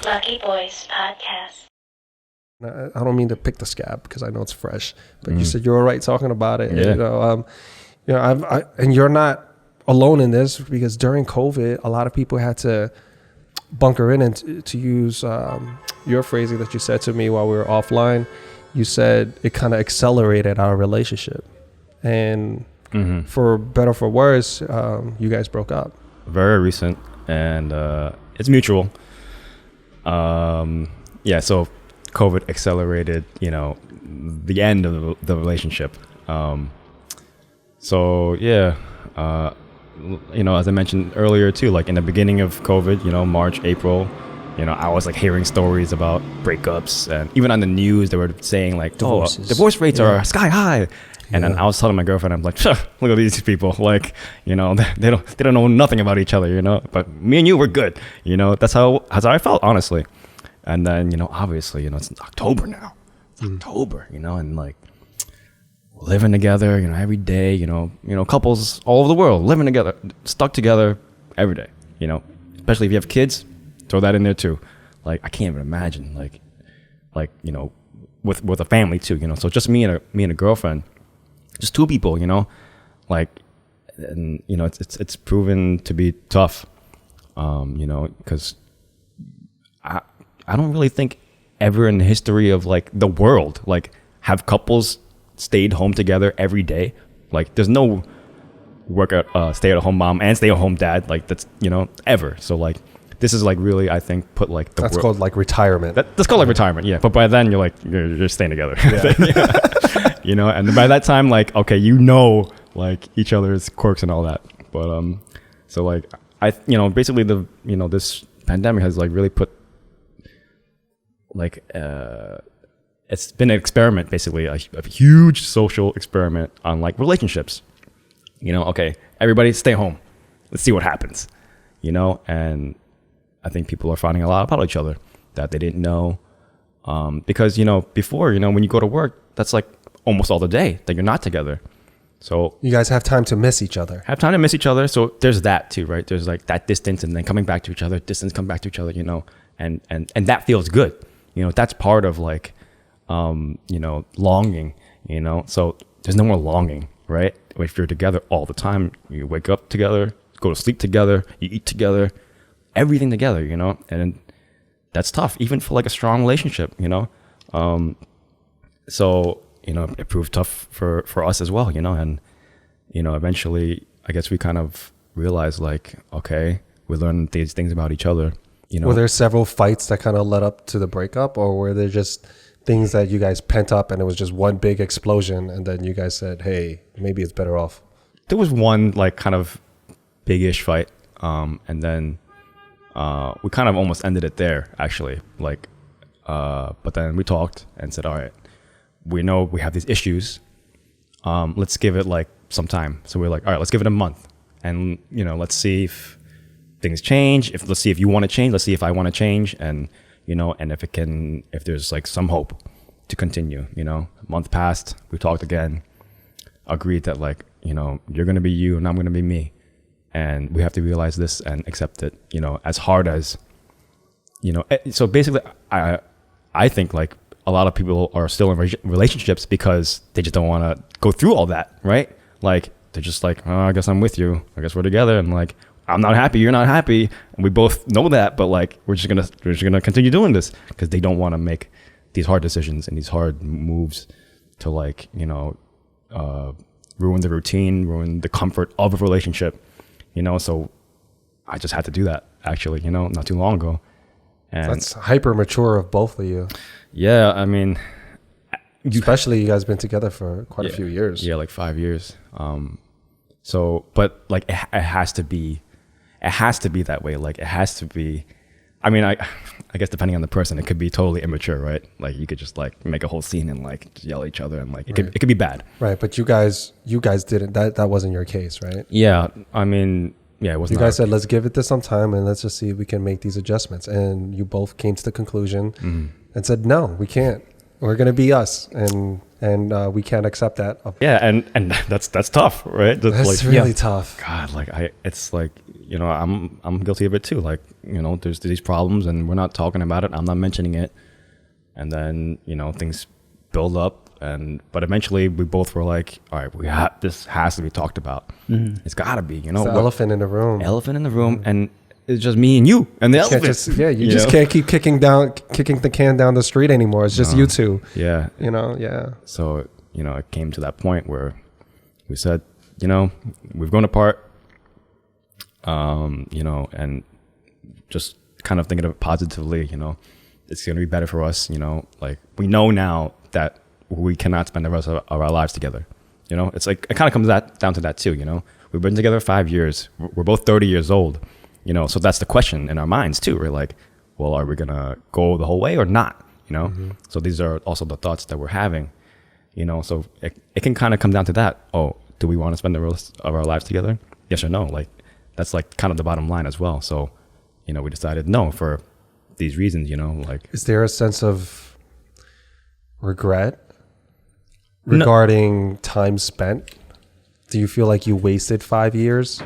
Lucky Boys Podcast. I don't mean to pick the scab because I know it's fresh, but you said you're all right talking about it. Yeah. And you're not alone in this, because during COVID, a lot of people had to bunker in, and to use your phrasing that you said to me while we were offline. You said it kind of accelerated our relationship, and for better or for worse, you guys broke up. Very recent, and it's mutual. So COVID accelerated, the end of the relationship. As I mentioned earlier too, like in the beginning of COVID, March, April, I was like hearing stories about breakups, and even on the news they were saying like, divorce rates are sky high. And then I was telling my girlfriend, I'm like, look at these people, like, they don't know nothing about each other, but me and you, we're good. That's how I felt, honestly. And then, obviously, it's October now. It's October, and like living together, every day, couples all over the world living together, stuck together every day, especially if you have kids, throw that in there too. Like, I can't even imagine with a family too, so just me and a girlfriend, just two people, it's proven to be tough, because I don't really think ever in the history of like the world, like have couples stayed home together every day. Like there's no stay at home mom and stay at home dad, like that's, ever. So like, this is like really, I think, put like that's called like retirement. That's called like retirement, yeah. But by then you're like you're staying together, and by that time, like okay, like each other's quirks and all that. But so like basically this pandemic has like really put like it's been an experiment, basically a huge social experiment on like relationships. Okay, everybody stay home. Let's see what happens. And I think people are finding a lot about each other that they didn't know. Because, before, when you go to work, that's like almost all the day that you're not together. So you guys have time to miss each other. So there's that too, right? There's like that distance and then coming back to each other, come back to each other, and that feels good. That's part of like, longing, so there's no more longing, right? If you're together all the time, you wake up together, go to sleep together, you eat together, everything together, and that's tough, even for like a strong relationship, so, it proved tough for us as well, and, eventually I guess we kind of realized like, okay, we learned these things about each other, Were there several fights that kind of led up to the breakup, or were there just things that you guys pent up and it was just one big explosion and then you guys said, hey, maybe it's better off? There was one like kind of big-ish fight, and then we kind of almost ended it there, actually. Like, but then we talked and said, all right, we know we have these issues. Let's give it like some time. So we're like, all right, let's give it a month, and let's see if things change. Let's see if you want to change. Let's see if I want to change, and and if there's like some hope to continue. A month passed. We talked again. Agreed that like you're gonna be you and I'm gonna be me. And we have to realize this and accept it, as hard as, so basically I think like a lot of people are still in relationships because they just don't want to go through all that, right? Like they're just like, oh, I guess I'm with you. I guess we're together. And like, I'm not happy. You're not happy. And we both know that, but like, we're just going to continue doing this because they don't want to make these hard decisions and these hard moves to like, ruin the routine, ruin the comfort of a relationship. So I just had to do that, actually, not too long ago. And that's hyper mature of both of you. Yeah, I mean, especially you guys been together for quite a few years. Yeah, like 5 years. So, but like it has to be that way. Like it has to be. I mean, I guess depending on the person, it could be totally immature, right? Like you could just like make a whole scene and like yell at each other, and like it could be bad. Right, but you guys didn't. That wasn't your case, right? Yeah, I mean, yeah, it wasn't. You guys said, let's give it some time and let's just see if we can make these adjustments. And you both came to the conclusion and said, no, we can't. We're gonna be us, and we can't accept that. Yeah, and that's tough, right? That's like, really tough. God, like it's like I'm guilty of it too. Like, there's these problems and we're not talking about it. I'm not mentioning it. And then, things build up, but eventually we both were like, all right, this has to be talked about. It's gotta be, It's the elephant in the room. Elephant in the room. And it's just me and you and the elephant. You just can't keep kicking the can down the street anymore. It's just you two. Yeah. So, it came to that point where we said, we've grown apart, and just kind of thinking of it positively, it's going to be better for us, like we know now that we cannot spend the rest of our lives together. It's like, it kind of comes down to that too, we've been together 5 years. We're both 30 years old, so that's the question in our minds too. We're like, well, are we going to go the whole way or not? So these are also the thoughts that we're having, so it can kind of come down to that. Oh, do we want to spend the rest of our lives together? Yes or no? Like, that's like kind of the bottom line as well. So, we decided no for these reasons, like. Is there a sense of regret regarding time spent? Do you feel like you wasted 5 years?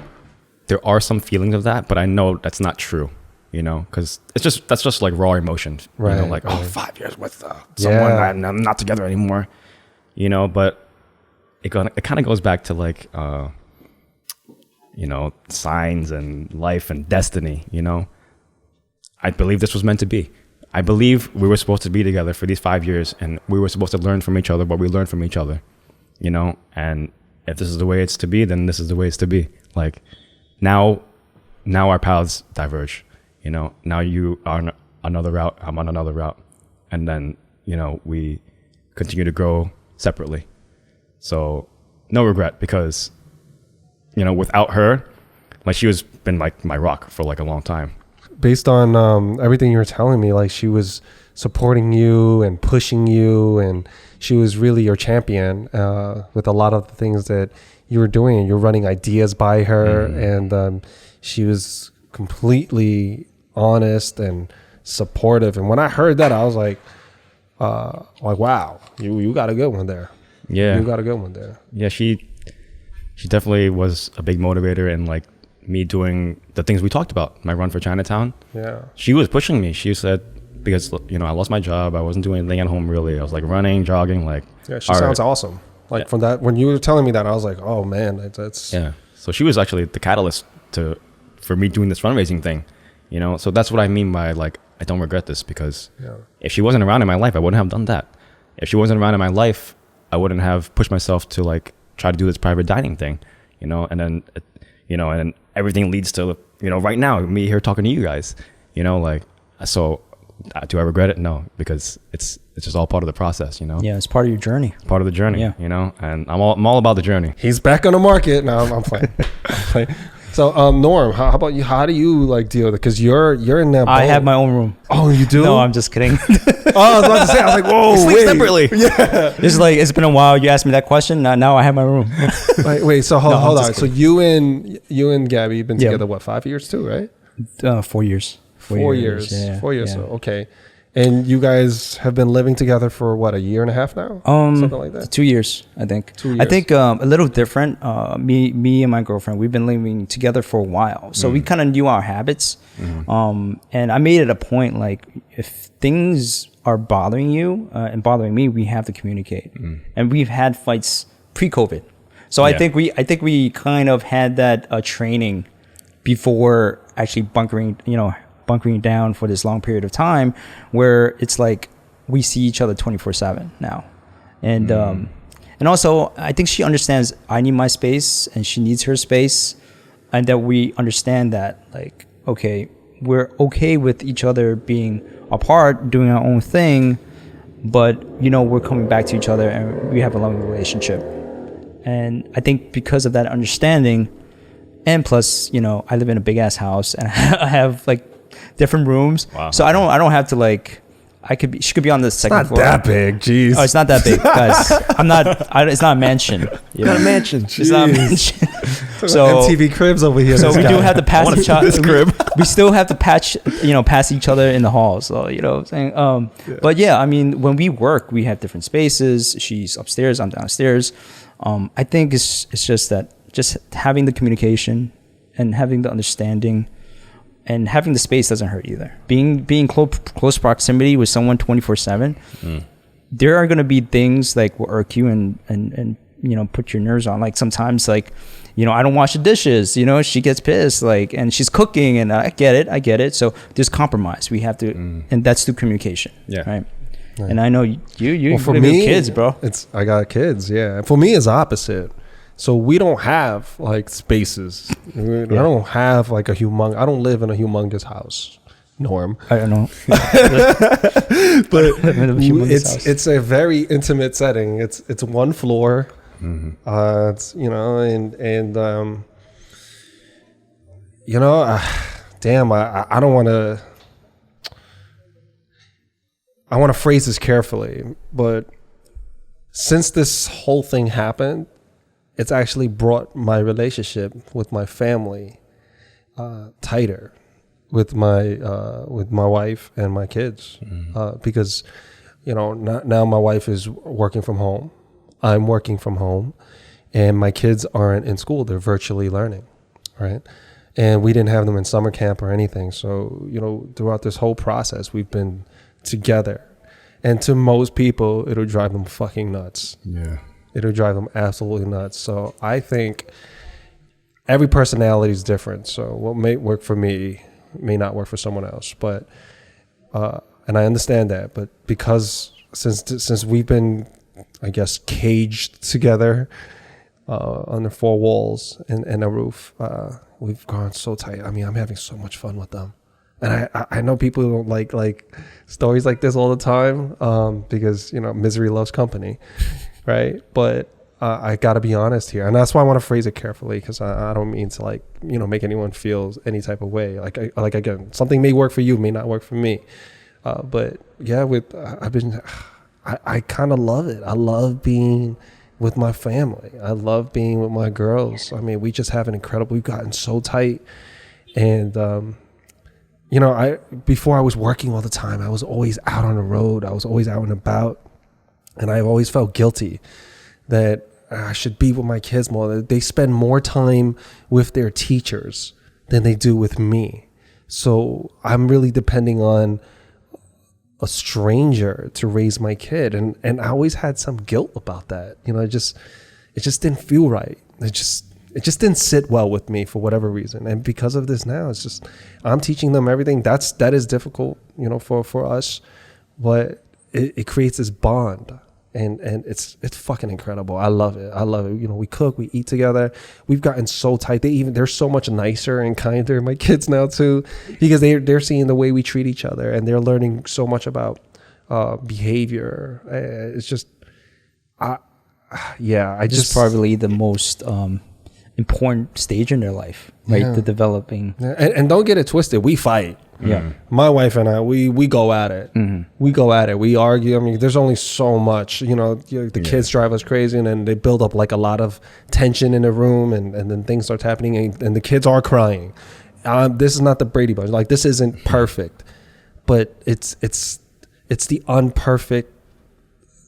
There are some feelings of that, but I know that's not true, because that's just like raw emotion, right? Like, oh, 5 years with someone and I'm not together anymore, but it kind of goes back to like, signs and life and destiny, I believe this was meant to be. I believe we were supposed to be together for these 5 years and we were supposed to learn from each other what we learned from each other, and if this is the way it's to be, then this is the way it's to be. Like, now our paths diverge, now you are on another route, I'm on another route. And then, we continue to grow separately. So no regret, because, without her, like, she was been like my rock for like a long time. Based on everything you were telling me, like, she was supporting you and pushing you, and she was really your champion with a lot of the things that you were doing, and you're running ideas by her, and she was completely honest and supportive. And when I heard that, I was like, wow, you got a good one there. Yeah, you got a good one there. Yeah, she definitely was a big motivator in like me doing the things we talked about, my run for Chinatown. Yeah, she was pushing me. She said, because I lost my job, I wasn't doing anything at home really. I was like running, jogging, like. Yeah, she sounds awesome. Like, from that, when you were telling me that, I was like, oh man, that's. Yeah, so she was actually the catalyst for me doing this fundraising thing, So that's what I mean by like, I don't regret this, because if she wasn't around in my life, I wouldn't have done that. If she wasn't around in my life, I wouldn't have pushed myself to like try to do this private dining thing, and then, and everything leads to, right now, me here talking to you guys, like, so do I regret it? No, because it's just all part of the process, Yeah, it's part of your journey. Part of the journey, yeah. And I'm all about the journey. He's back on the market. No, I'm playing. So, Norm, how about you? How do you like deal with it? Because you're in that. I have my own room. Oh, you do? No, I'm just kidding. I was about to say. I was like, whoa, sleep separately. Yeah. It's been a while. You asked me that question. Now I have my room. Wait. So hold on. So you and Gabby have been together 5 years too, right? 4 years. 4 years. Yeah. 4 years. So, okay. And you guys have been living together for what, a year and a half now? Something like that. 2 years, I think. 2 years. I think a little different. Me and my girlfriend, we've been living together for a while, so we kind of knew our habits. And I made it a point, like, if things are bothering you and bothering me, we have to communicate. And we've had fights pre-COVID, so I think we kind of had that training before actually bunkering down for this long period of time, where it's like we see each other 24/7 now. And also I think she understands I need my space and she needs her space, and that we understand that, like, okay, we're okay with each other being apart, doing our own thing, but we're coming back to each other and we have a loving relationship. And I think because of that understanding, and plus, I live in a big ass house and I have like different rooms. Wow. So I don't have to, like, she could be on the second floor. It's not that big, jeez. Oh, it's not that big, guys. It's not a mansion. Not a mansion, jeez. It's not a mansion. So MTV Cribs over here. So we do have to pass each other. We still have to pass each other in the hall. So, what I'm saying? But yeah, I mean, when we work, we have different spaces. She's upstairs, I'm downstairs. I think it's just that, just having the communication and having the understanding and having the space doesn't hurt either. Being close proximity with someone 24/7, there are going to be things like will irk you and you know, put your nerves on. Like sometimes, like, you know, I don't wash the dishes, you know, she gets pissed, like, and she's cooking, and I get it. So there's compromise. We have to, and that's through communication. Yeah. Right. And I know you well, for live me, with kids, bro. I got kids. Yeah. For me, it's opposite. So we don't have like spaces. I don't have like I don't live in a humongous house. Norm. I don't know. But it's a very intimate setting. It's one floor. It's, you know, and you know, damn, I don't want to. I want to phrase this carefully, but since this whole thing happened, it's actually brought my relationship with my family tighter, with my wife and my kids, because, you know, now my wife is working from home, I'm working from home, and my kids aren't in school; they're virtually learning, right? And we didn't have them in summer camp or anything, so, you know, throughout this whole process, we've been together, and to most people, it'll drive them fucking nuts. Yeah. It'll drive them absolutely nuts. So I think every personality is different. So what may work for me may not work for someone else. But and I understand that. But because since we've been, I guess, caged together under four walls and a roof, we've gone so tight. I mean, I'm having so much fun with them. And I know people don't like stories like this all the time because, you know, misery loves company. Right. But I got to be honest here. And that's why I want to phrase it carefully, because I don't mean to, like, you know, make anyone feel any type of way. Like again, something may work for you, may not work for me. But yeah, I kind of love it. I love being with my family. I love being with my girls. I mean, we just have we've gotten so tight. And, you know, before I was working all the time, I was always out on the road. I was always out and about. And I've always felt guilty that I should be with my kids more. They spend more time with their teachers than they do with me. So I'm really depending on a stranger to raise my kid. And I always had some guilt about that. You know, it just didn't feel right. It just didn't sit well with me for whatever reason. And because of this now, it's just, I'm teaching them everything. That is difficult, you know, for us. But it creates this bond, and it's fucking incredible. I love it. You know, we cook, we eat together. We've gotten so tight. They're so much nicer and kinder, my kids now too, because they're seeing the way we treat each other, and they're learning so much about behavior. It's just, I just probably the most important stage in their life, right? Yeah. The developing. Yeah. And don't get it twisted. We fight. Yeah. My wife and I, we go at it. We go at it. We argue. I mean, there's only so much, you know, the kids drive us crazy, and then they build up like a lot of tension in the room, and then things start happening, and the kids are crying. This is not the Brady Bunch. Like, this isn't perfect, but it's the unperfect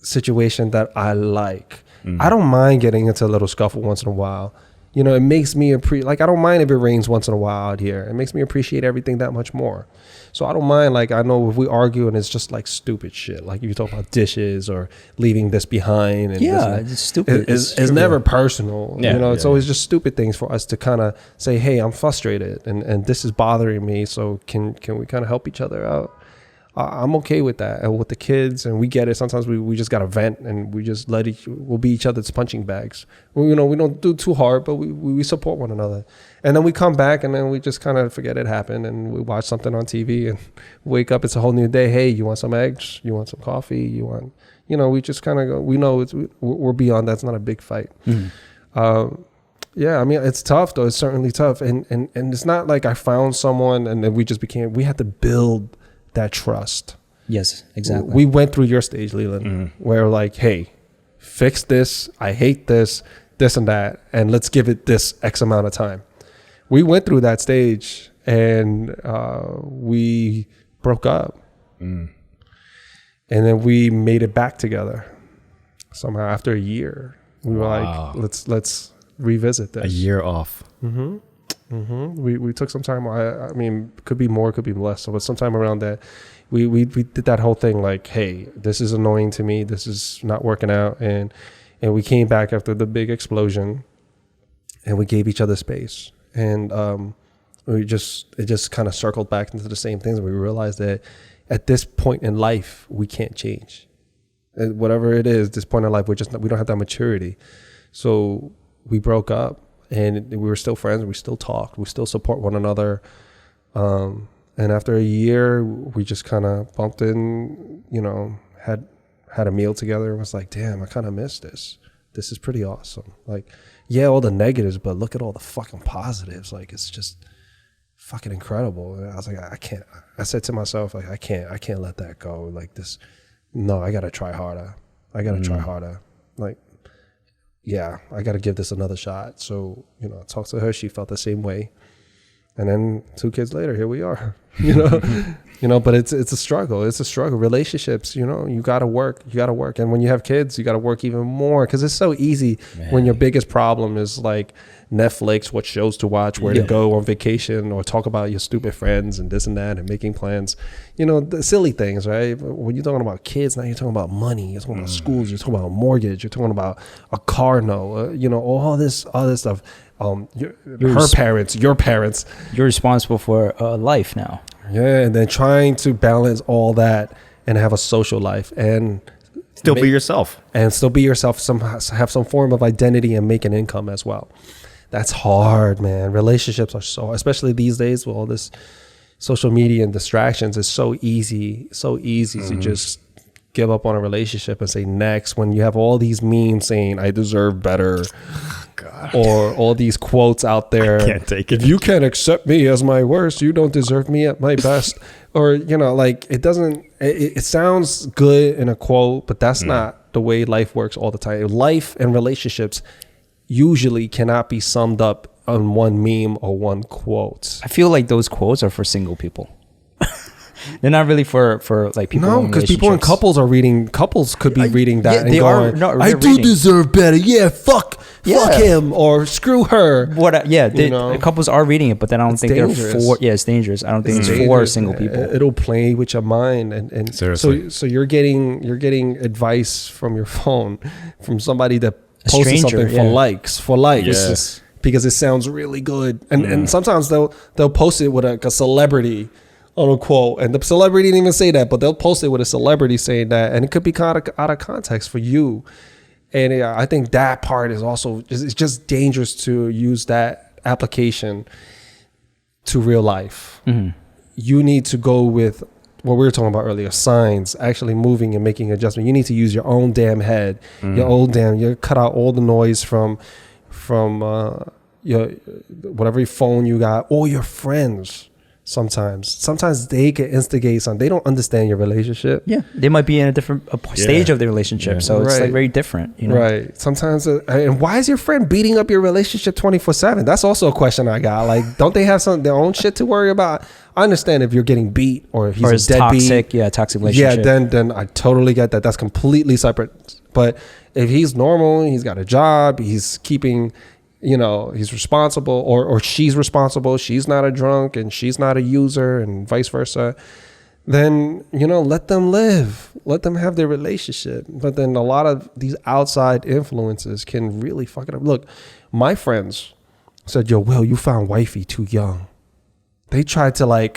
situation that I like. I don't mind getting into a little scuffle once in a while. You know, it makes me I don't mind if it rains once in a while out here. It makes me appreciate everything that much more. So I don't mind, like, I know if we argue and it's just like stupid shit, like you talk about dishes or leaving this behind. And it's stupid. It's never personal. Yeah, you know, it's always just stupid things for us to kind of say, hey, I'm frustrated and this is bothering me. So can we kind of help each other out? I'm okay with that, and with the kids, and we get it. Sometimes we just got to vent, and we just we'll be each other's punching bags. You know, we don't do too hard, but we support one another. And then we come back, and then we just kind of forget it happened, and we watch something on TV, and wake up, it's a whole new day. Hey, you want some eggs? You want some coffee? You want, you know, we just kind of go, we know we're beyond that. It's not a big fight. Yeah, I mean, it's tough, though. It's certainly tough. And it's not like I found someone, and then we had to build that trust. Yes, exactly. We went through your stage, Leland, where like, hey, fix this. I hate this and that, and let's give it this X amount of time. We went through that stage, and we broke up, and then we made it back together somehow after a year. We were like, let's revisit this. A year off. We took some time. I mean, could be more, could be less. So, but sometime around that, we did that whole thing. Like, hey, this is annoying to me. This is not working out. And we came back after the big explosion, and we gave each other space. And it just kind of circled back into the same things. And we realized that at this point in life, we can't change. And whatever it is, this point in life, we don't have that maturity. So we broke up, and we were still friends. We still talked. We still support one another. And after a year, we just kind of bumped in, had a meal together. It was like, damn, I kind of miss this. This is pretty awesome. Like, yeah, all the negatives, but look at all the fucking positives. Like, it's just fucking incredible. And I was like, I said to myself, like, I can't let that go. Like this, no, I got to try harder. Like, yeah, I got to give this another shot. So, I talked to her. She felt the same way. And then 2 kids later, here we are, but it's a struggle. It's a struggle. Relationships, you got to work. And when you have kids, you got to work even more, because it's so easy when your biggest problem is like Netflix, what shows to watch, where to go on vacation, or talk about your stupid friends and this and that and making plans, the silly things, right? But when you're talking about kids, now you're talking about money, you're talking about schools, you're talking about mortgage, you're talking about a car note, all this other stuff. Her parents, your parents. You're responsible for life now. Yeah, and then trying to balance all that and have a social life and still be yourself. And still be yourself. Have some form of identity and make an income as well. That's hard, man. Relationships are especially these days with all this social media and distractions. It's so easy to just give up on a relationship and say next, when you have all these memes saying I deserve better. God. Or all these quotes out there. I can't take it. If you can't accept me as my worst, you don't deserve me at my best. Or, like it sounds good in a quote, but that's not the way life works all the time. Life and relationships usually cannot be summed up on one meme or one quote. I feel like those quotes are for single people. They're not really for like people. No, because people in couples could be reading that and going, I do reading. Deserve better. Yeah, fuck him or screw her. Couples are reading it, but then I don't think dangerous. They're for. Yeah, it's dangerous. I don't think it's for single people. It'll play with your mind, and so you're getting advice from your phone from somebody that posted something for likes. Yes. Because it sounds really good, and sometimes they'll post it with a celebrity on a quote, and the celebrity didn't even say that, but they'll post it with a celebrity saying that, and it could be out of context for you. And I think that part is also it's just dangerous to use that application to real life. You need to go with what we were talking about earlier, signs, actually moving and making adjustment. You need to use your own damn head, you cut out all the noise from your whatever phone you got, or your friends. Sometimes they can instigate something. They don't understand your relationship. Yeah, they might be in a different stage of the relationship, so it's like very different. Right. Sometimes, and why is your friend beating up your relationship 24/7? That's also a question I got. Like, don't they have their own shit to worry about? I understand if you're getting beat or if he's a deadbeat. Toxic relationship. Yeah, then I totally get that. That's completely separate. But if he's normal, he's got a job, he's keeping. He's responsible, or she's responsible. She's not a drunk and she's not a user, and vice versa. Then, let them live. Let them have their relationship. But then a lot of these outside influences can really fuck it up. Look, my friends said, yo, Will, you found wifey too young. They tried to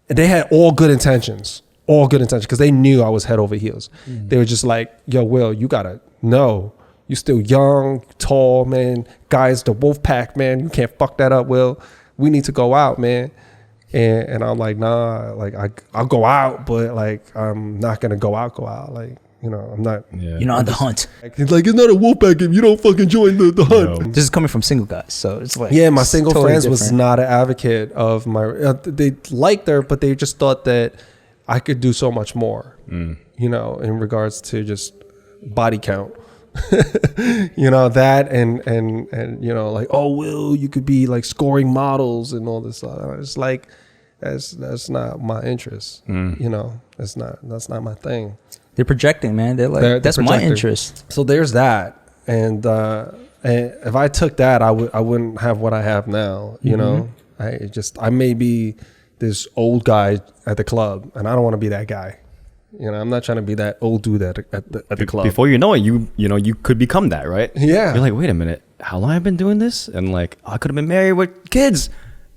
they had all good intentions because they knew I was head over heels. They were just like, yo, Will, you gotta know. You still young, tall, man. Guys, the wolf pack, man. You can't fuck that up, Will. We need to go out, man. And I'm like, nah, I'll go out, but I'm not gonna go out. I'm not. Yeah. You're not on the hunt. It's it's not a wolf pack if you don't fucking join the hunt. No. This is coming from single guys, so it's like. Yeah, my single totally friends different. Was not an advocate of my. They liked her, but they just thought that I could do so much more. In regards to just body count. That and oh, Will, you could be scoring models and all this stuff. It's like that's not my interest. That's not my thing. They're projecting, man. They're like, that's projecting. My interest. So there's that, and And if I took that, I wouldn't have what I have now. You know, I may be this old guy at the club, and I don't want to be that guy. You know, I'm not trying to be that old dude at the club. Before you know it, you could become that, right? Yeah. You're like, wait a minute, how long have I been doing this? And like, I could have been married with kids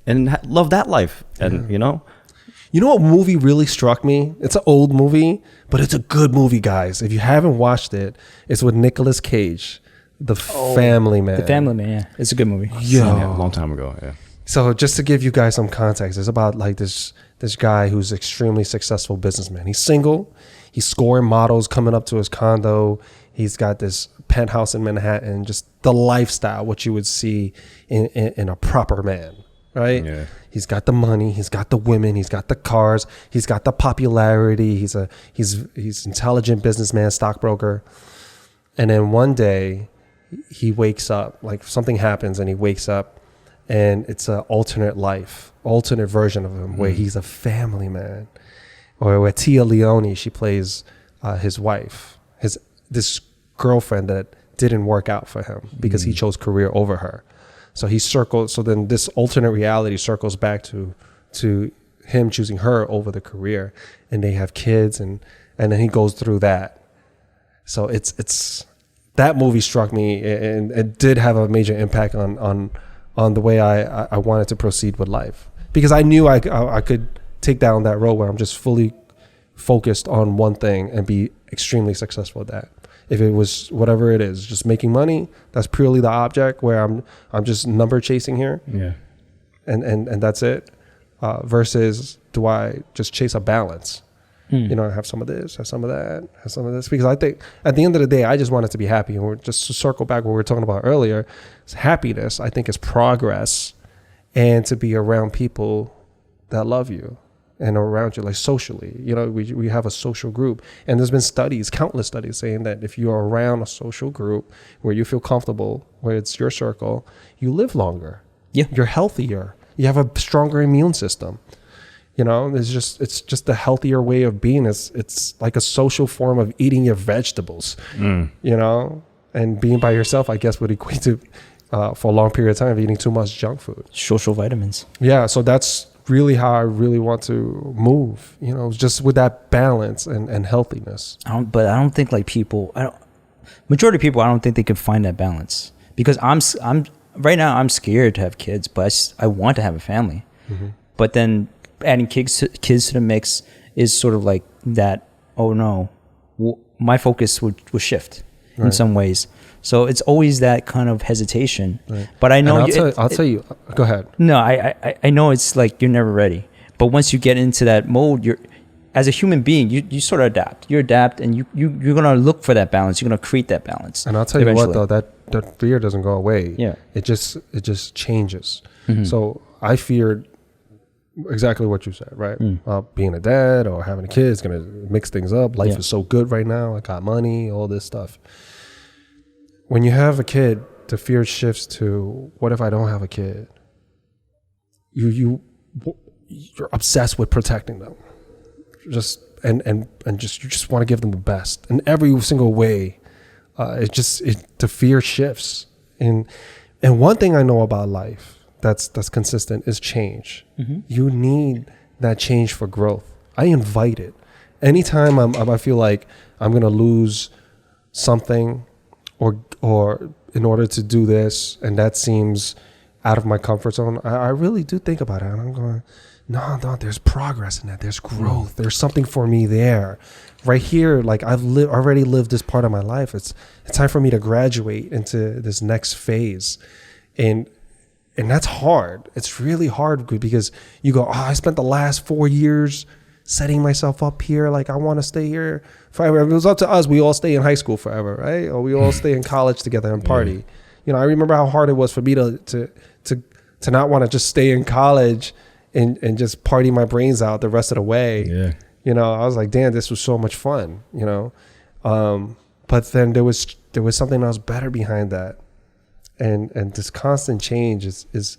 and love that life. And you know what movie really struck me? It's an old movie, but it's a good movie, guys. If you haven't watched it, it's with Nicolas Cage, The Family Man. The Family Man, yeah. It's a good movie. yeah, a long time ago. Yeah. So just to give you guys some context, it's about like this guy who's extremely successful businessman. He's single. He's scoring models coming up to his condo. He's got this penthouse in Manhattan, just the lifestyle, what you would see in a proper man, right? Yeah. He's got the money. He's got the women. He's got the cars. He's got the popularity. He's intelligent businessman, stockbroker. And then one day he wakes up, like something happens and he wakes up, and it's an alternate version of him where he's a family man. Or where Tia Leone, she plays his wife, this girlfriend that didn't work out for him because he chose career over her. So then this alternate reality circles back to him choosing her over the career, and they have kids, and then he goes through that. So it's that movie struck me, and it did have a major impact on the way I wanted to proceed with life, because I knew I could take down that road where I'm just fully focused on one thing and be extremely successful at that. If it was whatever it is, just making money, that's purely the object where I'm just number chasing here. Yeah. And that's it. Versus do I just chase a balance? You know, have some of this, have some of that, have some of this. Because I think at the end of the day, I just wanted to be happy. And we're just to circle back what we were talking about earlier. Happiness, I think, is progress, and to be around people that love you and around you, like socially. You know, we have a social group, and there's been countless studies saying that if you're around a social group where you feel comfortable, where it's your circle, you live longer. Yeah. You're healthier. You have a stronger immune system. You know, it's just a healthier way of being. It's like a social form of eating your vegetables, you know, and being by yourself, I guess, would equate to, for a long period of time, eating too much junk food. Social vitamins. Yeah. So that's really how I really want to move, you know, just with that balance and healthiness. But I don't think like majority of people, I don't think they could find that balance, because I'm right now, I'm scared to have kids, but I want to have a family. But then adding kids to the mix is sort of like that. Oh no, my focus would shift in some ways. So it's always that kind of hesitation. Right. But I know I'll tell you. Go ahead. No, I know it's like you're never ready. But once you get into that mode, you're as a human being, you sort of adapt. You adapt, and you're gonna look for that balance. You're gonna create that balance. And I'll tell you what, though, that fear doesn't go away. Yeah, it just changes. So I feared exactly what you said, right? Being a dad or having a kid is going to mix things up. Life is so good right now. I got money, all this stuff. When you have a kid, the fear shifts to, what if I don't have a kid? You're obsessed with protecting them. You just want to give them the best in every single way. The fear shifts. And one thing I know about life that's consistent is change. You need that change for growth. I invite it. Anytime I feel like I'm going to lose something or in order to do this, and that seems out of my comfort zone, I really do think about it. And I'm going, no, there's progress in that. There's growth. There's something for me there. Right here, like I've already lived this part of my life. It's time for me to graduate into this next phase. And that's hard. It's really hard because you go, I spent the last 4 years setting myself up here. Like, I want to stay here forever. If it was up to us, we all stay in high school forever, right? Or we all stay in college together and party. Yeah. You know, I remember how hard it was for me to not want to just stay in college and just party my brains out the rest of the way. Yeah. You know, I was like, damn, this was so much fun, you know? But then there was something else better behind that. And this constant change is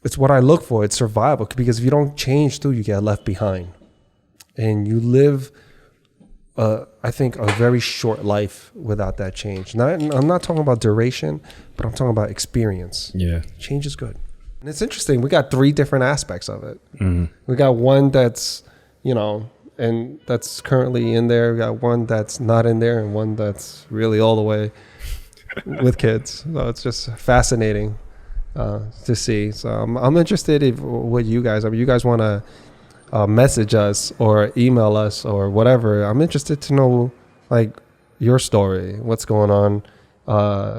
it's what I look for. It's survival, because if you don't change too, you get left behind, and you live I think, a very short life without that change. I'm not talking about duration, but I'm talking about experience. Yeah. Change is good. And it's interesting. We got 3 different aspects of it. Mm-hmm. We got one that's, and that's currently in there. We got one that's not in there, and one that's really all the way with kids. So it's just fascinating to see. So I'm interested in what you guys, you guys want to message us or email us or whatever. I'm interested to know, like, your story, what's going on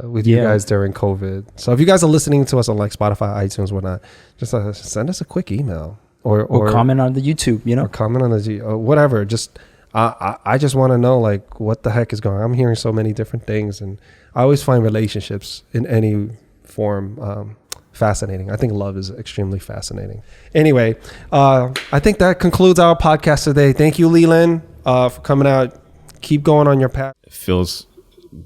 with you guys during COVID. So if you guys are listening to us on like Spotify, iTunes, whatnot, just send us a quick email or comment on the YouTube, or comment on the or whatever. Just I just want to know, like, what the heck is going on. I'm hearing so many different things, and I always find relationships in any form fascinating. I think love is extremely fascinating. Anyway, I think that concludes our podcast today. Thank you, Leland, for coming out. Keep going on your path. It feels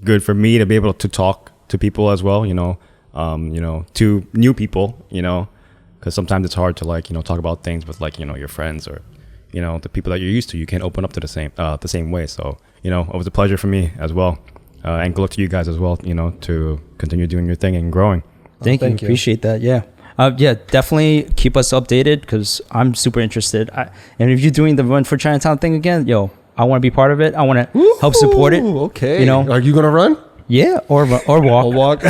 good for me to be able to talk to people as well, to new people, because sometimes it's hard to talk about things with your friends or the people that you're used to. You can't open up to the same way. So it was a pleasure for me as well, and good luck to you guys as well, to continue doing your thing and growing. Thank you. Appreciate that. Yeah, definitely keep us updated, because I'm super interested. And if you're doing the Run for Chinatown thing again, I want to be part of it. I want to help support it. Okay. Are you gonna run? Yeah, or walk. Or walk.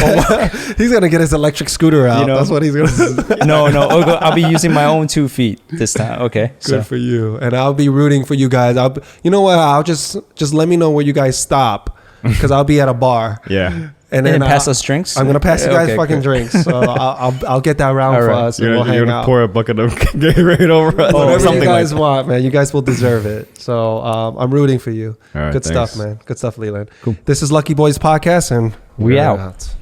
He's gonna get his electric scooter out. That's what he's gonna do. No. I'll be using my own 2 feet this time. Okay. Good for you. And I'll be rooting for you guys. I'll just let me know where you guys stop, because I'll be at a bar. Yeah. And then pass us drinks. I'm gonna pass you guys fucking drinks. So I'll get that round for us. And you're gonna pour a bucket of Gatorade over us. Whatever you guys want, man. You guys will deserve it. So I'm rooting for you. All right, Good thanks. stuff, man. Good stuff, Leland. Cool. This is Lucky Boys Podcast, and we out.